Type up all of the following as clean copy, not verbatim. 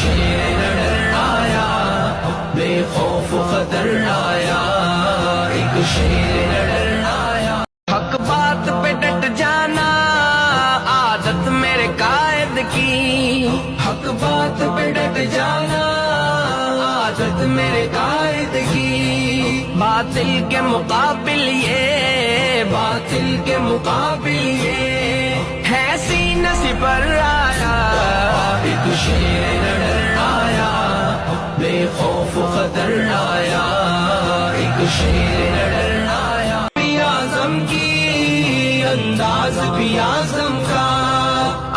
شیر لڑ آیا، بے خوف خطر آیا، ایک شیر لڑ آیا۔ حق بات پہ ڈٹ جانا عادت میرے قائد کی، حق بات پہ ڈٹ جانا عادت میرے قائد کی۔ باطل کے مقابل یہ، باطل کے مقابل یہ ہے سینہ سے پر آیا، ایک شیر لڑ آیا، بے خوف خطر آیا، ایک شیر لڑ آیا۔ اعظم کی انداز بھی اعظم کا،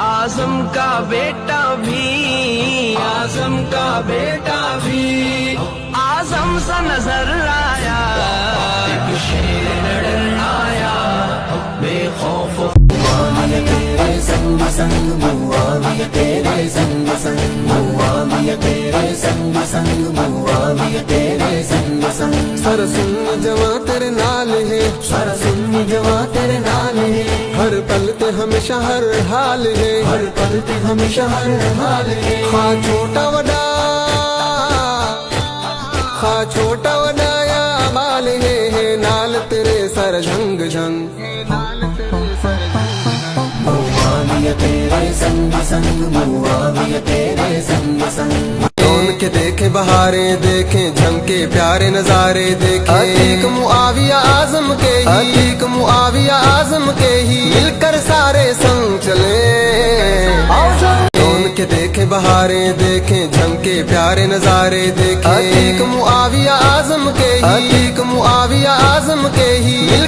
اعظم کا بیٹا بھی، اعظم کا بیٹا بھی اعظم سا نظر آیا، ایک شیر لڑ آیا، بے خوف۔ معاویہ تیرے سنگ سنگ، معاویہ تیرے سنگ سنگ، معاویہ تیرے سنگ سنگ، معاویہ تیرے سنگ سنگ۔ سر سنی جواں تیرے نال ہے، سر سنی جواں تیرے نال ہے، ہر پل تے ہمیشہ ہر حال ہے، ہر پل تے ہمیشہ ہر حال ہے۔ خواہ چھوٹا وڈا، خواہ چھوٹا وڈا یا مال ہے، نال تیرے سر جنگ جنگ۔ معاویہ تیرے سنگ سنگ، معاویہ تیرے سنگ سنگ۔ کون کے دیکھیں بہاریں، دیکھیں جنگ کے پیارے نظارے، دیکھیں عتیق معاویہ اعظم کے ہی، عتیق معاویہ اعظم کے ہی، مل کر سارے سنگ چلے۔ کون کے دیکھیں بہاریں، دیکھیں جنگ کے پیارے نظارے، دیکھیں عتیق معاویہ اعظم کے ہی، عتیق معاویہ اعظم کے ہی، مل